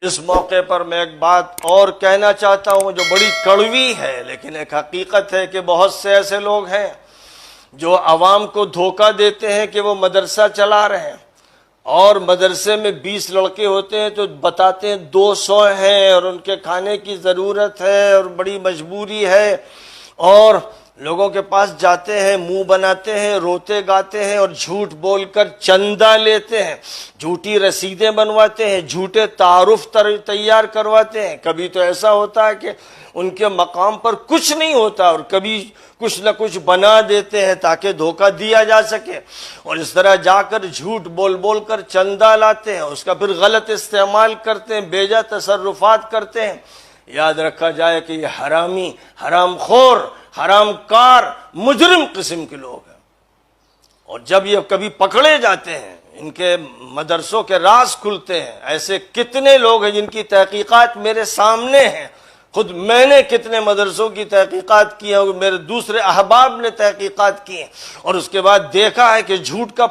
اس موقع پر میں ایک بات اور کہنا چاہتا ہوں جو بڑی کڑوی ہے لیکن ایک حقیقت ہے کہ بہت سے ایسے لوگ ہیں جو عوام کو دھوکہ دیتے ہیں کہ وہ مدرسہ چلا رہے ہیں اور مدرسے میں 20 لڑکے ہوتے ہیں تو بتاتے ہیں 200 ہیں اور ان کے کھانے کی ضرورت ہے اور بڑی مجبوری ہے، اور لوگوں کے پاس جاتے ہیں، منہ بناتے ہیں، روتے گاتے ہیں اور جھوٹ بول کر چندہ لیتے ہیں، جھوٹی رسیدیں بنواتے ہیں، جھوٹے تعارف تیار کرواتے ہیں۔ کبھی تو ایسا ہوتا ہے کہ ان کے مقام پر کچھ نہیں ہوتا اور کبھی کچھ نہ کچھ بنا دیتے ہیں تاکہ دھوکہ دیا جا سکے، اور اس طرح جا کر جھوٹ بول بول کر چندہ لاتے ہیں، اس کا پھر غلط استعمال کرتے ہیں، بیجا تصرفات کرتے ہیں۔ یاد رکھا جائے کہ یہ حرامی، حرام خور، حرام کار، مجرم قسم کے لوگ ہیں، اور جب یہ کبھی پکڑے جاتے ہیں ان کے مدرسوں کے راز کھلتے ہیں۔ ایسے کتنے لوگ ہیں جن کی تحقیقات میرے سامنے ہیں، خود میں نے کتنے مدرسوں کی تحقیقات کی ہیں، میرے دوسرے احباب نے تحقیقات کی ہیں، اور اس کے بعد دیکھا ہے کہ جھوٹ کا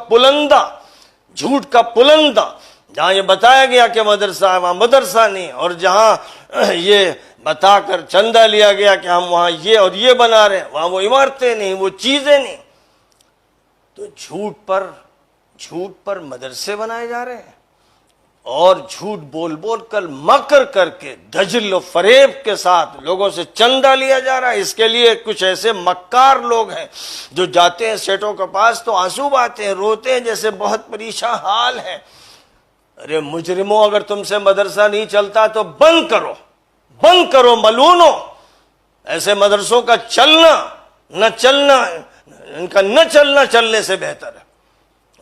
پلندہ جہاں یہ بتایا گیا کہ مدرسہ ہے وہاں مدرسہ نہیں، اور جہاں یہ بتا کر چندہ لیا گیا کہ ہم وہاں یہ اور یہ بنا رہے ہیں وہاں وہ عمارتیں نہیں، وہ چیزیں نہیں۔ تو جھوٹ پر مدرسے بنائے جا رہے ہیں اور جھوٹ بول بول کر مکر کر کے دجل و فریب کے ساتھ لوگوں سے چندہ لیا جا رہا ہے۔ اس کے لیے کچھ ایسے مکار لوگ ہیں جو جاتے ہیں سیٹوں کے پاس تو آنسو بہاتے ہیں، روتے ہیں جیسے بہت پریشان حال ہے۔ ارے مجرموں، اگر تم سے مدرسہ نہیں چلتا تو بند کرو ملونو۔ ایسے مدرسوں کا نہ چلنا چلنے سے بہتر ہے۔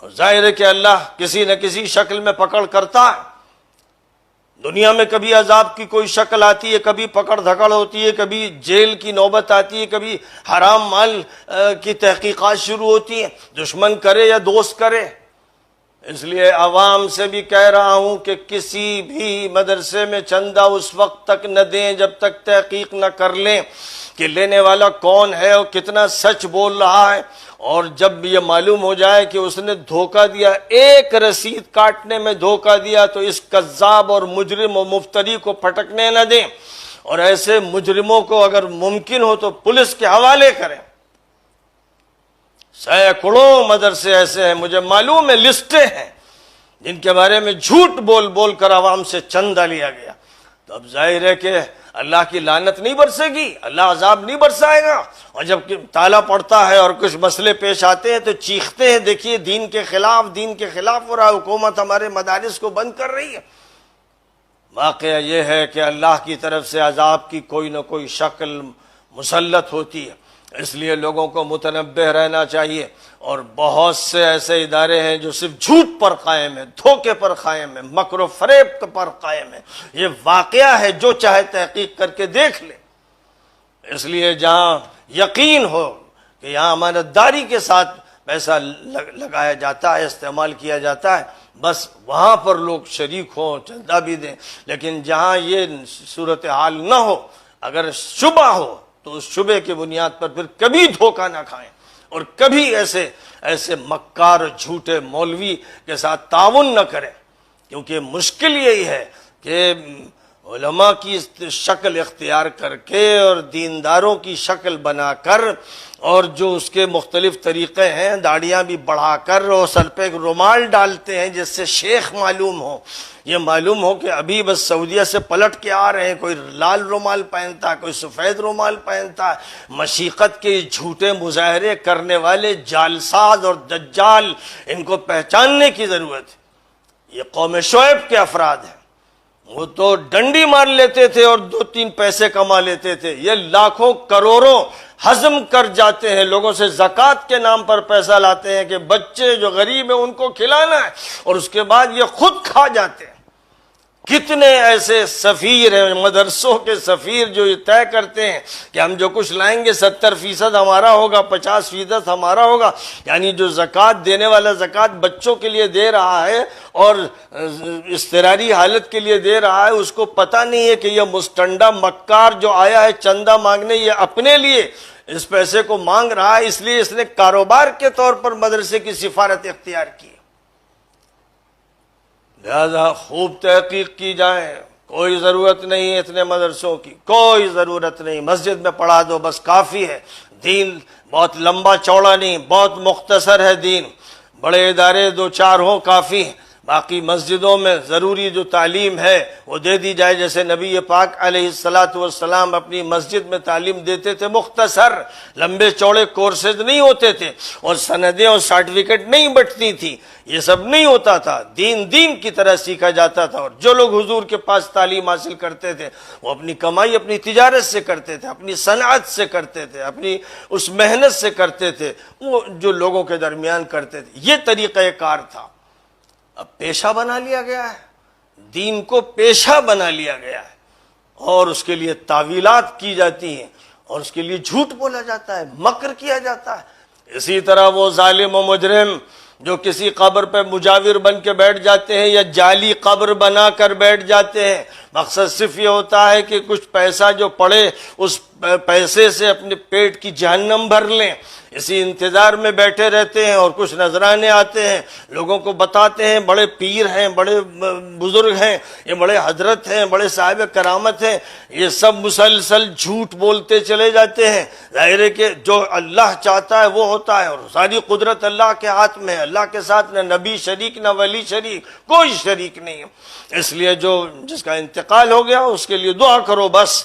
اور ظاہر ہے کہ اللہ کسی نہ کسی شکل میں پکڑ کرتا ہے۔ دنیا میں کبھی عذاب کی کوئی شکل آتی ہے، کبھی پکڑ دھکڑ ہوتی ہے، کبھی جیل کی نوبت آتی ہے، کبھی حرام مال کی تحقیقات شروع ہوتی ہیں، دشمن کرے یا دوست کرے۔ اس لیے عوام سے بھی کہہ رہا ہوں کہ کسی بھی مدرسے میں چندہ اس وقت تک نہ دیں جب تک تحقیق نہ کر لیں کہ لینے والا کون ہے اور کتنا سچ بول رہا ہے، اور جب یہ معلوم ہو جائے کہ اس نے دھوکہ دیا، ایک رسید کاٹنے میں دھوکہ دیا، تو اس کذاب اور مجرم و مفتری کو پھٹکنے نہ دیں، اور ایسے مجرموں کو اگر ممکن ہو تو پولیس کے حوالے کریں۔ سینکڑوں مدرسے ایسے ہیں، مجھے معلوم ہے، لسٹیں ہیں، جن کے بارے میں جھوٹ بول بول کر عوام سے چندہ لیا گیا۔ تو اب ظاہر ہے کہ اللہ کی لعنت نہیں برسے گی، اللہ عذاب نہیں برسائے گا، اور جب تالا پڑتا ہے اور کچھ مسئلے پیش آتے ہیں تو چیختے ہیں دیکھیے دین کے خلاف ہو رہا ہے، حکومت ہمارے مدارس کو بند کر رہی ہے۔ واقعہ یہ ہے کہ اللہ کی طرف سے عذاب کی کوئی نہ کوئی شکل مسلط ہوتی ہے، اس لیے لوگوں کو متنبہ رہنا چاہیے۔ اور بہت سے ایسے ادارے ہیں جو صرف جھوٹ پر قائم ہیں، دھوکے پر قائم ہیں، مکر و فریب پر قائم ہیں۔ یہ واقعہ ہے، جو چاہے تحقیق کر کے دیکھ لے۔ اس لیے جہاں یقین ہو کہ یہاں امانتداری کے ساتھ پیسہ لگایا جاتا ہے، استعمال کیا جاتا ہے، بس وہاں پر لوگ شریک ہوں، چندہ بھی دیں۔ لیکن جہاں یہ صورتحال نہ ہو، اگر شبہ ہو تو اس شبے کی بنیاد پر پھر کبھی دھوکہ نہ کھائیں، اور کبھی ایسے مکار جھوٹے مولوی کے ساتھ تعاون نہ کریں، کیونکہ مشکل یہی ہے کہ علماء کی شکل اختیار کر کے اور دینداروں کی شکل بنا کر، اور جو اس کے مختلف طریقے ہیں، داڑیاں بھی بڑھا کر اور سر پہ ایک رومال ڈالتے ہیں جس سے شیخ معلوم ہو، یہ معلوم ہو کہ ابھی بس سعودیہ سے پلٹ کے آ رہے ہیں، کوئی لال رومال پہنتا ہے، کوئی سفید رومال پہنتا ہے۔ مشیقت کے جھوٹے مظاہرے کرنے والے جالساز اور دجال، ان کو پہچاننے کی ضرورت ہے۔ یہ قوم شعیب کے افراد ہیں، وہ تو ڈنڈی مار لیتے تھے اور 2-3 پیسے کما لیتے تھے، یہ لاکھوں کروڑوں ہضم کر جاتے ہیں، لوگوں سے زکوٰۃ کے نام پر پیسہ لاتے ہیں کہ بچے جو غریب ہیں ان کو کھلانا ہے، اور اس کے بعد یہ خود کھا جاتے ہیں۔ کتنے ایسے سفیر ہیں، مدرسوں کے سفیر، جو یہ طے کرتے ہیں کہ ہم جو کچھ لائیں گے 70% ہمارا ہوگا، 50% ہمارا ہوگا، یعنی جو زکوٰۃ دینے والا زکوٰۃ بچوں کے لیے دے رہا ہے اور اضطراری حالت کے لیے دے رہا ہے، اس کو پتہ نہیں ہے کہ یہ مستنڈا مکار جو آیا ہے چندہ مانگنے، یہ اپنے لیے اس پیسے کو مانگ رہا ہے، اس لیے اس نے کاروبار کے طور پر مدرسے کی سفارت اختیار کی۔ لہذا خوب تحقیق کی جائے، کوئی ضرورت نہیں اتنے مدرسوں کی، کوئی ضرورت نہیں، مسجد میں پڑھا دو بس کافی ہے۔ دین بہت لمبا چوڑا نہیں، بہت مختصر ہے دین، بڑے ادارے 2-4 ہوں کافی ہیں، باقی مسجدوں میں ضروری جو تعلیم ہے وہ دے دی جائے، جیسے نبی پاک علیہ السلام اپنی مسجد میں تعلیم دیتے تھے، مختصر، لمبے چوڑے کورسز نہیں ہوتے تھے، اور سندیں اور سرٹیفکیٹ نہیں بٹتی تھی، یہ سب نہیں ہوتا تھا، دین کی طرح سیکھا جاتا تھا۔ اور جو لوگ حضور کے پاس تعلیم حاصل کرتے تھے وہ اپنی کمائی اپنی تجارت سے کرتے تھے، اپنی صنعت سے کرتے تھے، اپنی اس محنت سے کرتے تھے، وہ جو لوگوں کے درمیان کرتے تھے، یہ طریقہ کار تھا۔ اب پیشہ بنا لیا گیا ہے، دین کو پیشہ بنا لیا گیا ہے، اور اس کے لیے تعویلات کی جاتی ہیں، اور اس کے لیے جھوٹ بولا جاتا ہے، مکر کیا جاتا ہے۔ اسی طرح وہ ظالم و مجرم جو کسی قبر پہ مجاور بن کے بیٹھ جاتے ہیں یا جعلی قبر بنا کر بیٹھ جاتے ہیں، مقصد صرف یہ ہوتا ہے کہ کچھ پیسہ جو پڑے اس پیسے سے اپنے پیٹ کی جہنم بھر لیں، اسی انتظار میں بیٹھے رہتے ہیں، اور کچھ نذرانے آتے ہیں، لوگوں کو بتاتے ہیں بڑے پیر ہیں، بڑے بزرگ ہیں، یہ بڑے حضرت ہیں، بڑے صاحب کرامت ہیں، یہ سب مسلسل جھوٹ بولتے چلے جاتے ہیں۔ ظاہر ہے کہ جو اللہ چاہتا ہے وہ ہوتا ہے، اور ساری قدرت اللہ کے ہاتھ میں ہے، اللہ کے ساتھ نہ نبی شریک نہ ولی شریک، کوئی شریک نہیں ہے۔ اس لیے جس کا انتقال ہو گیا اس کے لیے دعا کرو بس،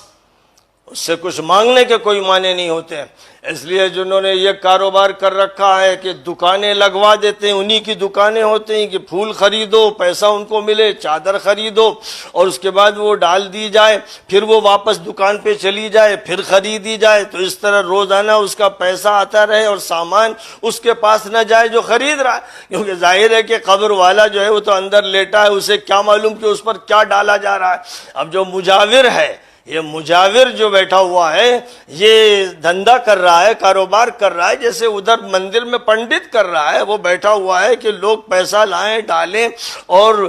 اس سے کچھ مانگنے کے کوئی معنی نہیں ہوتے ہیں۔ اس لیے جنہوں نے یہ کاروبار کر رکھا ہے کہ دکانیں لگوا دیتے ہیں، انہی کی دکانیں ہوتی ہیں کہ پھول خریدو پیسہ ان کو ملے، چادر خریدو اور اس کے بعد وہ ڈال دی جائے، پھر وہ واپس دکان پہ چلی جائے، پھر خریدی جائے، تو اس طرح روزانہ اس کا پیسہ آتا رہے اور سامان اس کے پاس نہ جائے جو خرید رہا ہے، کیونکہ ظاہر ہے کہ قبر والا جو ہے وہ تو اندر لیٹا ہے، اسے کیا معلوم کہ اس پر کیا ڈالا جا رہا ہے۔ اب جو مجاور ہے، یہ مجاور جو بیٹھا ہوا ہے یہ دھندا کر رہا ہے، کاروبار کر رہا ہے، جیسے ادھر مندر میں پنڈت کر رہا ہے، وہ بیٹھا ہوا ہے کہ لوگ پیسہ لائیں ڈالیں اور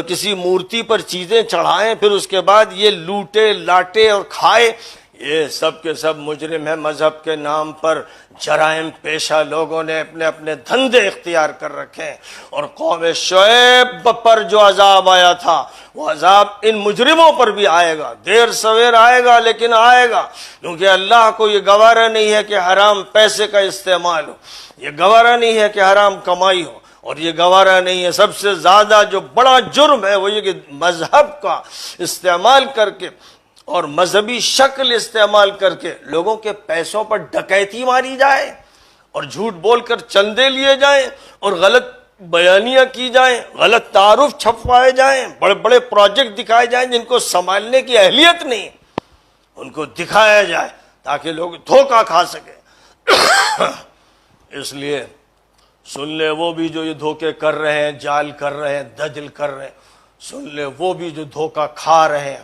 کسی مورتی پر چیزیں چڑھائیں، پھر اس کے بعد یہ لوٹے لاٹے اور کھائے۔ یہ سب کے سب مجرم ہیں، مذہب کے نام پر جرائم پیشہ لوگوں نے اپنے اپنے دھندے اختیار کر رکھے ہیں۔ اور قوم شعیب پر جو عذاب آیا تھا وہ عذاب ان مجرموں پر بھی آئے گا، دیر سویر آئے گا لیکن آئے گا، کیونکہ اللہ کو یہ گوارا نہیں ہے کہ حرام پیسے کا استعمال ہو، یہ گوارا نہیں ہے کہ حرام کمائی ہو، اور یہ گوارا نہیں ہے، سب سے زیادہ جو بڑا جرم ہے وہ یہ کہ مذہب کا استعمال کر کے اور مذہبی شکل استعمال کر کے لوگوں کے پیسوں پر ڈکیتی ماری جائے، اور جھوٹ بول کر چندے لیے جائیں، اور غلط بیانیاں کی جائیں، غلط تعارف چھپوائے جائیں، بڑے بڑے پروجیکٹ دکھائے جائیں جن کو سنبھالنے کی اہلیت نہیں، ان کو دکھایا جائے تاکہ لوگ دھوکہ کھا سکیں۔ اس لیے سن لے وہ بھی جو یہ دھوکے کر رہے ہیں، جال کر رہے ہیں، دجل کر رہے ہیں، سن لے وہ بھی جو دھوکہ کھا رہے ہیں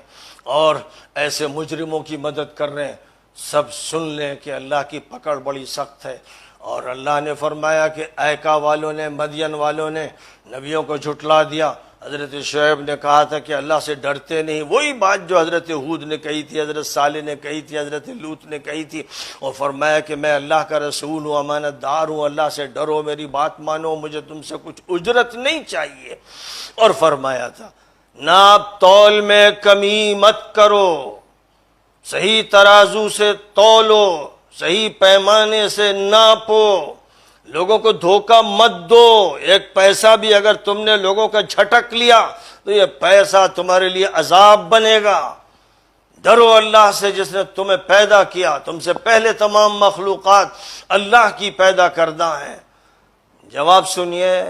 اور ایسے مجرموں کی مدد کر رہے ہیں، سب سن لیں کہ اللہ کی پکڑ بڑی سخت ہے۔ اور اللہ نے فرمایا کہ ایکا والوں نے، مدین والوں نے نبیوں کو جھٹلا دیا۔ حضرت شعیب نے کہا تھا کہ اللہ سے ڈرتے نہیں، وہی بات جو حضرت ہود نے کہی تھی، حضرت صالح نے کہی تھی، حضرت لوط نے کہی تھی، اور فرمایا کہ میں اللہ کا رسول ہوں، امانت دار ہوں، اللہ سے ڈرو، میری بات مانو، مجھے تم سے کچھ اجرت نہیں چاہیے۔ اور فرمایا تھا ناپ تول میں کمی مت کرو، صحیح ترازو سے تولو، صحیح پیمانے سے ناپو، لوگوں کو دھوکہ مت دو۔ ایک پیسہ بھی اگر تم نے لوگوں کا جھٹک لیا تو یہ پیسہ تمہارے لیے عذاب بنے گا۔ ڈرو اللہ سے جس نے تمہیں پیدا کیا، تم سے پہلے تمام مخلوقات اللہ کی پیدا کردہ ہیں۔ جواب سنیے،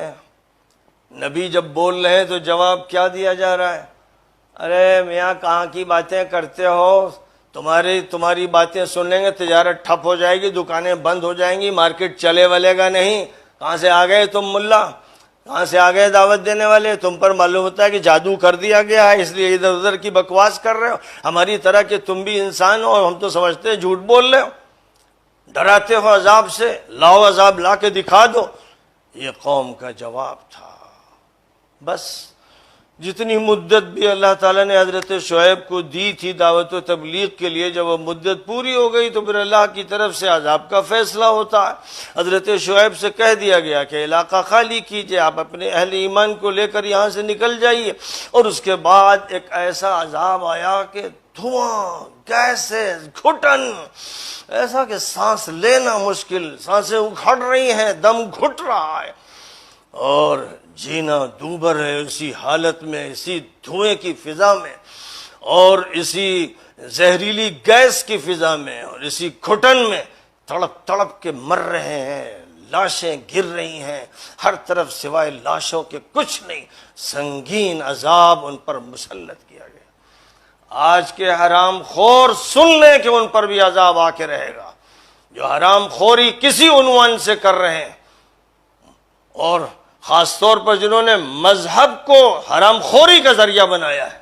نبی جب بول رہے ہیں تو جواب کیا دیا جا رہا ہے؟ ارے میاں کہاں کی باتیں کرتے ہو، تمہاری باتیں سن لیں گے تجارت ٹھپ ہو جائے گی، دکانیں بند ہو جائیں گی، مارکیٹ چلے والے گا نہیں۔ کہاں سے آ گئے تم ملا، کہاں سے آ گئے دعوت دینے والے؟ تم پر معلوم ہوتا ہے کہ جادو کر دیا گیا ہے، اس لیے ادھر ادھر کی بکواس کر رہے ہو، ہماری طرح کہ تم بھی انسان ہو، ہم تو سمجھتے ہیں جھوٹ بول رہے ہو، ڈراتے ہو عذاب سے، لاؤ عذاب لا کے دکھا دو۔ یہ قوم کا جواب تھا۔ بس جتنی مدت بھی اللہ تعالیٰ نے حضرت شعیب کو دی تھی دعوت و تبلیغ کے لیے، جب وہ مدت پوری ہو گئی تو پھر اللہ کی طرف سے عذاب کا فیصلہ ہوتا ہے۔ حضرت شعیب سے کہہ دیا گیا کہ علاقہ خالی کیجئے، آپ اپنے اہل ایمان کو لے کر یہاں سے نکل جائیے۔ اور اس کے بعد ایک ایسا عذاب آیا کہ دھواں، گیسز، گھٹن، ایسا کہ سانس لینا مشکل، سانسیں اکھڑ رہی ہیں، دم گھٹ رہا ہے اور جینا دوبر ہے اسی حالت میں، اسی دھوئیں کی فضا میں اور اسی زہریلی گیس کی فضا میں اور اسی گھٹن میں تڑپ تڑپ کے مر رہے ہیں، لاشیں گر رہی ہیں، ہر طرف سوائے لاشوں کے کچھ نہیں، سنگین عذاب ان پر مسلط کیا گیا۔ آج کے حرام خور سن لیں کہ ان پر بھی عذاب آ کے رہے گا، جو حرام خوری کسی عنوان سے کر رہے ہیں، اور خاص طور پر جنہوں نے مذہب کو حرام خوری کا ذریعہ بنایا ہے،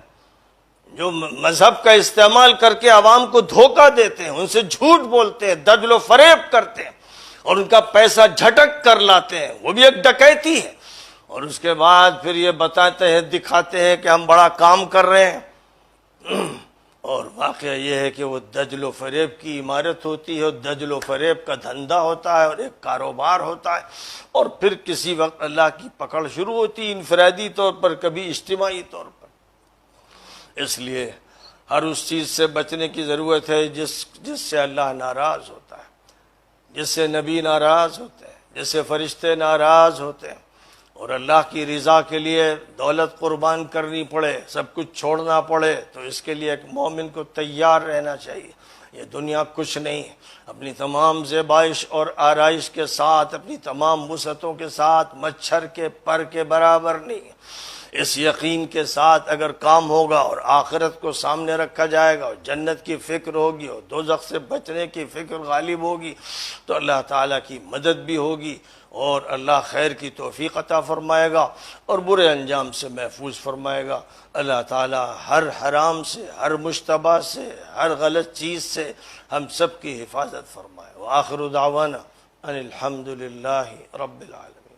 جو مذہب کا استعمال کر کے عوام کو دھوکہ دیتے ہیں، ان سے جھوٹ بولتے ہیں، دجل و فریب کرتے ہیں اور ان کا پیسہ جھٹک کر لاتے ہیں، وہ بھی ایک ڈکیتی ہے۔ اور اس کے بعد پھر یہ بتاتے ہیں، دکھاتے ہیں کہ ہم بڑا کام کر رہے ہیں، اور واقعہ یہ ہے کہ وہ دجل و فریب کی عمارت ہوتی ہے، اور دجل و فریب کا دھندا ہوتا ہے اور ایک کاروبار ہوتا ہے، اور پھر کسی وقت اللہ کی پکڑ شروع ہوتی ہے، انفرادی طور پر، کبھی اجتماعی طور پر۔ اس لیے ہر اس چیز سے بچنے کی ضرورت ہے جس سے اللہ ناراض ہوتا ہے، جس سے نبی ناراض ہوتے ہیں، جس سے فرشتے ناراض ہوتے ہیں، اور اللہ کی رضا کے لیے دولت قربان کرنی پڑے، سب کچھ چھوڑنا پڑے، تو اس کے لیے ایک مومن کو تیار رہنا چاہیے۔ یہ دنیا کچھ نہیں، اپنی تمام زیبائش اور آرائش کے ساتھ، اپنی تمام وسعتوں کے ساتھ مچھر کے پر کے برابر نہیں۔ اس یقین کے ساتھ اگر کام ہوگا اور آخرت کو سامنے رکھا جائے گا اور جنت کی فکر ہوگی اور دوزخ سے بچنے کی فکر غالب ہوگی، تو اللہ تعالیٰ کی مدد بھی ہوگی اور اللہ خیر کی توفیق عطا فرمائے گا اور برے انجام سے محفوظ فرمائے گا۔ اللہ تعالیٰ ہر حرام سے، ہر مشتبہ سے، ہر غلط چیز سے ہم سب کی حفاظت فرمائے۔ وآخر دعوانا ان الحمد للہ رب العالمین۔